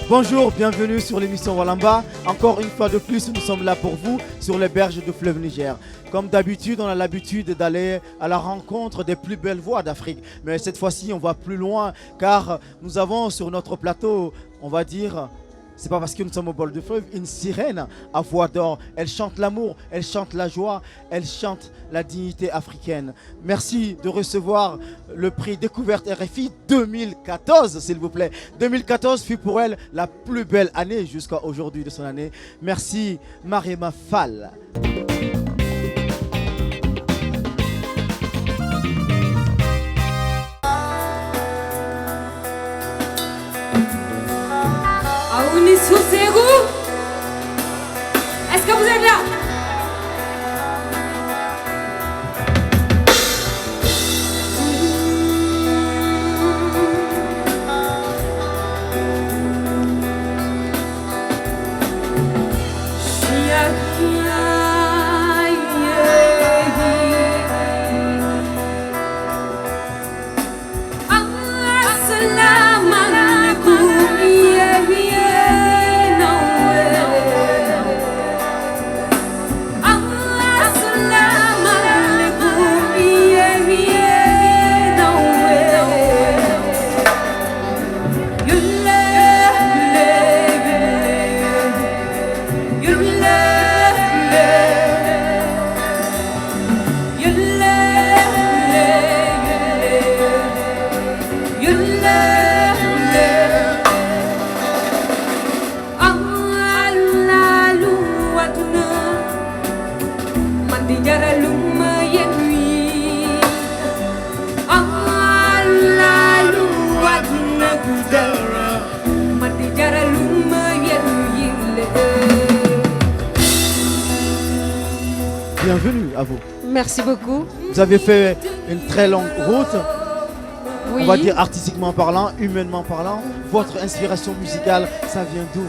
Bonjour, bienvenue sur l'émission Walamba. Encore une fois de plus, nous sommes là pour vous sur les berges du fleuve Niger. Comme d'habitude, on a l'habitude d'aller à la rencontre des plus belles voix d'Afrique. Mais cette fois-ci, on va plus loin car nous avons sur notre plateau, on va dire, c'est pas parce que nous sommes au bord du fleuve, une sirène à voix d'or. Elle chante l'amour, elle chante la joie, elle chante la dignité africaine. Merci de recevoir le prix Découverte RFI 2014, s'il vous plaît. 2014 fut pour elle la plus belle année jusqu'à aujourd'hui de son année. Merci Mariema Fall. Est-ce que vous êtes là? Bienvenue à vous. Merci beaucoup. Vous avez fait une très longue route. Oui. On va dire artistiquement parlant, humainement parlant. Votre inspiration musicale, ça vient d'où?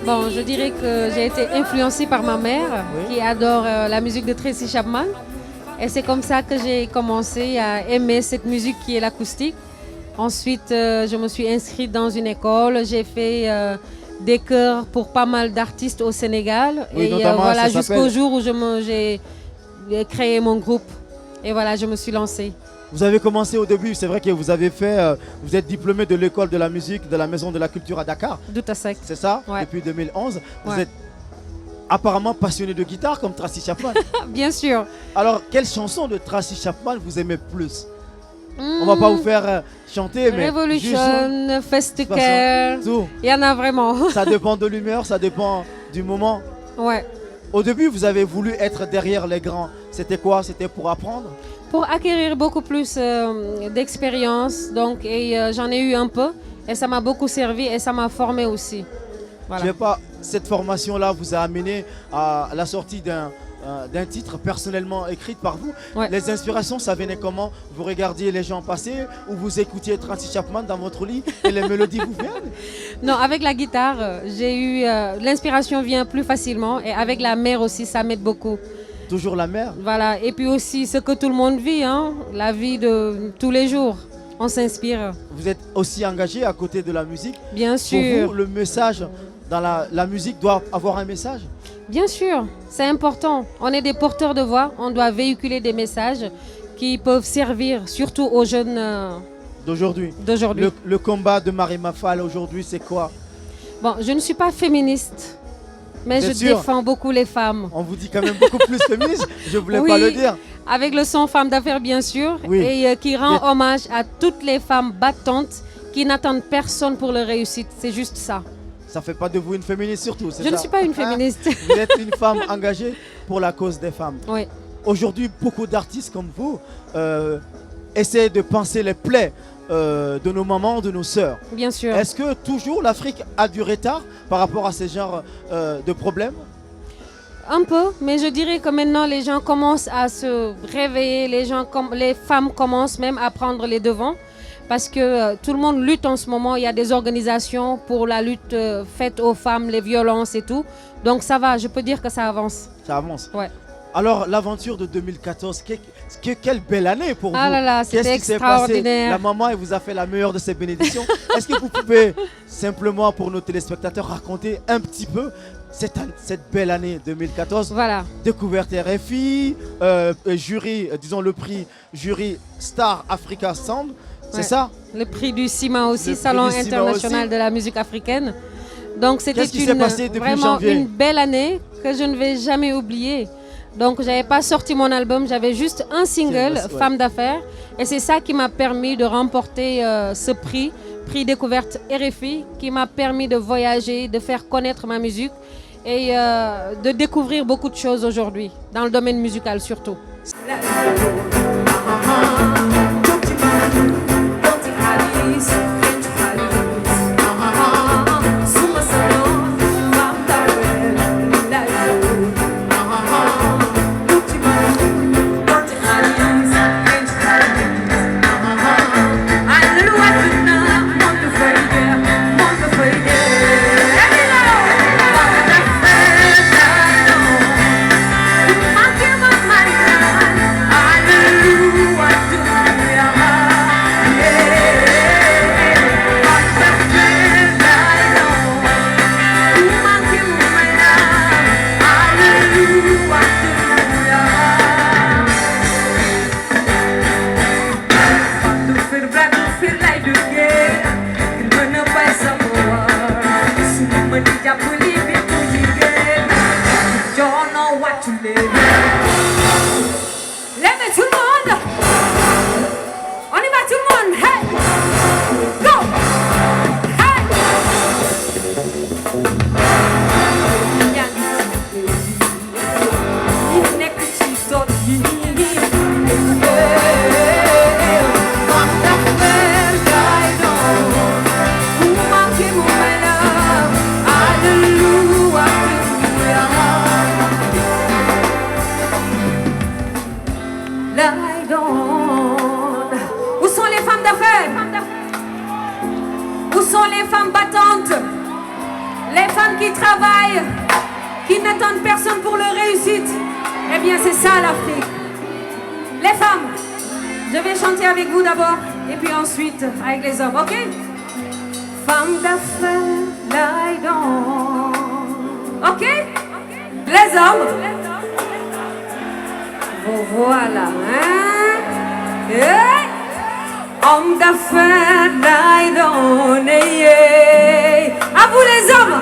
Bon, je dirais que j'ai été influencée par ma mère, Oui. qui adore la musique de Tracy Chapman. Et c'est comme ça que j'ai commencé à aimer cette musique qui est l'acoustique. Ensuite, je me suis inscrite dans une école. J'ai fait des chœurs pour pas mal d'artistes au Sénégal. Oui, et notamment, voilà, ça jusqu'au s'appelle- jour où j'ai créé mon groupe. Et voilà, je me suis lancée. Vous avez commencé au début, c'est vrai que vous avez fait, vous êtes diplômé de l'école de la musique de la Maison de la Culture à Dakar, Tout à fait. c'est ça? Ouais. Depuis 2011. Vous Ouais. êtes apparemment passionné de guitare comme Tracy Chapman. Bien sûr. Alors, quelle chanson de Tracy Chapman vous aimez plus? On va pas vous faire chanter, mais Revolution, Fest to façon, Care, tout. il y en a vraiment. Ça dépend de l'humeur, ça dépend du moment. Ouais. Au début, vous avez voulu être derrière les grands. C'était quoi? C'était pour apprendre? Pour acquérir beaucoup plus d'expérience, donc j'en ai eu un peu et ça m'a beaucoup servi et ça m'a formé aussi. Voilà. Je sais pas, cette formation-là vous a amené à la sortie d'un titre personnellement écrit par vous. Ouais. Les inspirations, ça venait comment? Vous regardiez les gens passer ou vous écoutiez Tracy Chapman dans votre lit et les mélodies vous viennent? Non, avec la guitare, j'ai eu l'inspiration vient plus facilement et avec la mer aussi, ça m'aide beaucoup. Toujours la mer? Voilà. Et puis aussi ce que tout le monde vit, hein, la vie de tous les jours. On s'inspire. Vous êtes aussi engagé à côté de la musique? Bien Pour sûr. vous, le message dans la musique doit avoir un message? Bien sûr, c'est important. On est des porteurs de voix, on doit véhiculer des messages qui peuvent servir surtout aux jeunes D'aujourd'hui. d'aujourd'hui. Le combat de Mariema Fall aujourd'hui, c'est quoi? Bon, je ne suis pas féministe, mais Vous je êtes sûr? défends beaucoup les femmes. On vous dit quand même beaucoup plus féministe, je voulais Oui. pas le dire. Avec le son Femmes d'affaires, bien sûr, Oui. et qui rend Bien- hommage à toutes les femmes battantes qui n'attendent personne pour leur réussite. C'est juste ça. Ça fait pas de vous une féministe surtout, c'est Je ne ça? suis pas une Hein? féministe. Vous êtes une femme engagée pour la cause des femmes. Oui. Aujourd'hui, beaucoup d'artistes comme vous essaient de penser les plaies de nos mamans, de nos sœurs. Bien sûr. Est-ce que toujours l'Afrique a du retard par rapport à ces genres de problèmes? Un peu, mais je dirais que maintenant les gens commencent à se réveiller, les femmes commencent même à prendre les devants parce que tout le monde lutte en ce moment. Il y a des organisations pour la lutte faite aux femmes, les violences et tout. Donc ça va, je peux dire que ça avance. Ça avance. Ouais. Alors, l'aventure de 2014, quelle belle année pour vous. Ah là là, c'était Qu'est-ce qui s'est passé? extraordinaire. La maman, elle vous a fait la meilleure de ses bénédictions. Est-ce que vous pouvez simplement, pour nos téléspectateurs, raconter un petit peu cette belle année 2014? Voilà. Découverte RFI, jury, disons le prix jury Star Africa Sound, c'est Ouais. ça? Le prix du CIMA aussi, Le prix Salon du CIMA international aussi. de la musique africaine. Donc c'était Qu'est-ce qui s'est passé depuis vraiment janvier? une belle année que je ne vais jamais oublier. Donc j'avais pas sorti mon album, j'avais juste un single, Ouais. Femme d'affaires. Et c'est ça qui m'a permis de remporter ce prix découverte RFI, qui m'a permis de voyager, de faire connaître ma musique et de découvrir beaucoup de choses aujourd'hui, dans le domaine musical surtout. Où sont les femmes d'affaires? Où sont les femmes battantes? Les femmes qui travaillent, qui n'attendent personne pour leur réussite? Eh bien, c'est ça l'Afrique. Les femmes, je vais chanter avec vous d'abord et puis ensuite avec les hommes, ok? Femmes d'affaires, lie down. Ok? Les hommes. Voilà, hein? Hey! Hommes d'affaires, lie down, hey. À vous les hommes!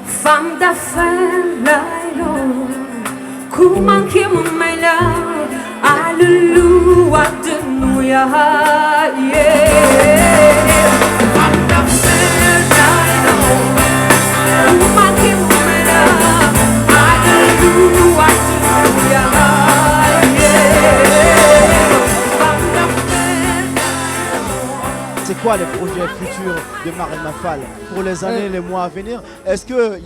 Femmes d'affaires, lie down. Comment qui my love? Hallelujah, yeah. Femmes d'affaires, lie down. C'est quoi les projets futurs de Marina Fall pour les années, les mois à venir? Est-ce que,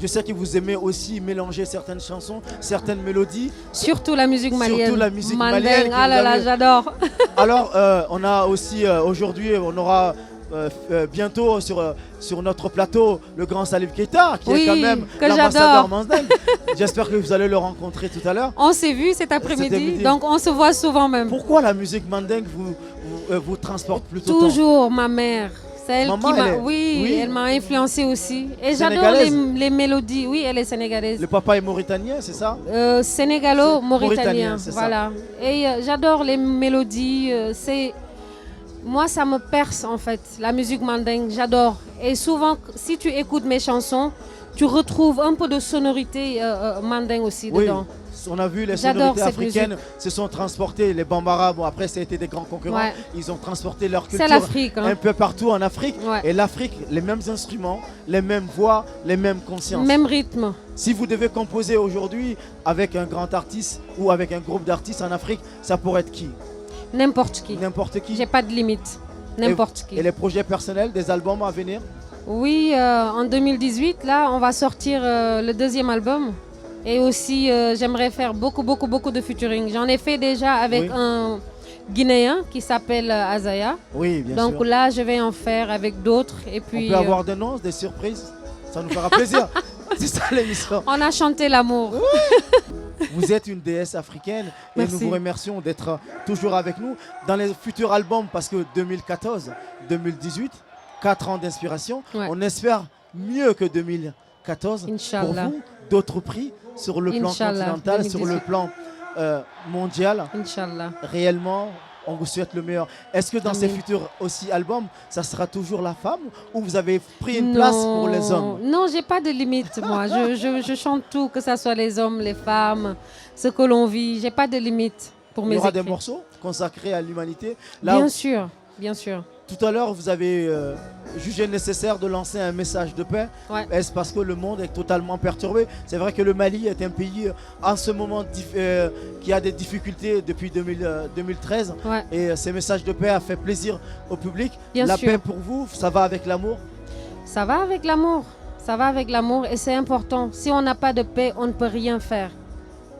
je sais que vous aimez aussi mélanger certaines chansons, certaines mélodies. Surtout la musique malienne. Surtout la musique Mandeng, malienne. ah là là, j'adore. Alors, on a aussi, aujourd'hui, on aura bientôt sur notre plateau le grand Salif Keita, qui est quand même l'ambassadeur Mandeng. J'espère que vous allez le rencontrer tout à l'heure. On s'est vu cet après-midi, donc on se voit souvent même. Pourquoi la musique Mandeng vous transporte plutôt Toujours ma mère. C'est elle Maman, qui m'a... oui, elle m'a influencé aussi. Et j'adore les mélodies. Oui, elle est sénégalaise. Le papa est mauritanien, c'est ça? Sénégalo-mauritanien, voilà. Ça. Et j'adore les mélodies. Moi, ça me perce en fait, la musique mandingue, j'adore. Et souvent, si tu écoutes mes chansons, tu retrouves un peu de sonorité mandingue aussi dedans. On a vu les sonorités africaines se sont transportées, les Bambara, bon après ça a été des grands concurrents, ils ont transporté leur culture un peu partout en Afrique. Et l'Afrique, les mêmes instruments, les mêmes voix, les mêmes consciences. Même rythme. Si vous devez composer aujourd'hui avec un grand artiste ou avec un groupe d'artistes en Afrique, ça pourrait être qui? N'importe qui. N'importe qui. J'ai pas de limite. N'importe qui. Et les projets personnels, des albums à venir? Oui, en 2018, là, on va sortir le deuxième album. Et aussi, j'aimerais faire beaucoup de featuring. J'en ai fait déjà avec un Guinéen qui s'appelle Azaya. Oui, bien Donc sûr. là, je vais en faire avec d'autres. Et puis, on peut avoir des noms, des surprises? Ça nous fera plaisir. C'est ça l'émission. On a chanté l'amour. Vous êtes une déesse africaine et Merci. nous vous remercions d'être toujours avec nous dans les futurs albums parce que 2014, 2018, 4 ans d'inspiration. Ouais. On espère mieux que 2014 Inch'Allah. pour vous, d'autres prix sur le plan Inch'Allah, continental, sur le 2018. plan mondial. Inch'Allah. Réellement, on vous souhaite le meilleur. Est-ce que dans ces Amen. futurs aussi albums, ça sera toujours la femme ou vous avez pris une place pour les hommes? Non, j'ai pas de limite, moi. Je chante tout, que ce soit les hommes, les femmes, ce que l'on vit. J'ai pas de limite pour Il mes y aura écrits. des morceaux consacrés à l'humanité. Là, Bien sûr, bien sûr. tout à l'heure, vous avez jugé nécessaire de lancer un message de paix. Ouais. Est-ce parce que le monde est totalement perturbé? C'est vrai que le Mali est un pays en ce moment qui a des difficultés depuis 2013. Ouais. Et ces messages de paix a fait plaisir au public. Bien La sûr. paix pour vous, ça va avec l'amour? Ça va avec l'amour. Ça va avec l'amour et c'est important. Si on n'a pas de paix, on ne peut rien faire.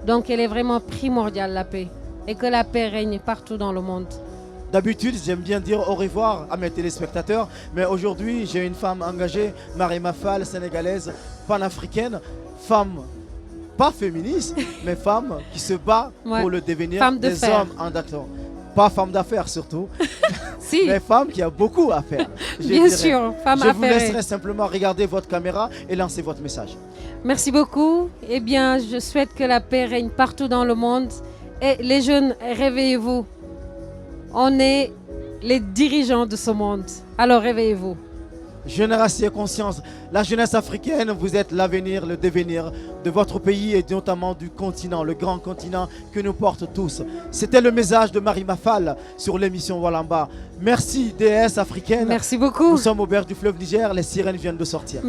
Donc elle est vraiment primordiale, la paix. Et que la paix règne partout dans le monde. D'habitude, j'aime bien dire au revoir à mes téléspectateurs, mais aujourd'hui, j'ai une femme engagée, Marima Fall, sénégalaise, panafricaine, femme, pas féministe, mais femme qui se bat Ouais. pour le devenir Femme de des fer. hommes en acteur. Pas femme d'affaires surtout, Si, mais femme qui a beaucoup à faire. je bien dirais. sûr, femme Je vous affairée. laisserai simplement regarder votre caméra et lancer votre message. Merci beaucoup. Eh bien, je souhaite que la paix règne partout dans le monde. Et les jeunes, réveillez-vous. On est les dirigeants de ce monde. Alors réveillez-vous. Génération et conscience, la jeunesse africaine, vous êtes l'avenir, le devenir de votre pays et notamment du continent, le grand continent que nous portons tous. C'était le message de Marima Fall sur l'émission Walamba. Merci déesse africaine. Merci beaucoup. Nous sommes au berge du fleuve Niger, les sirènes viennent de sortir.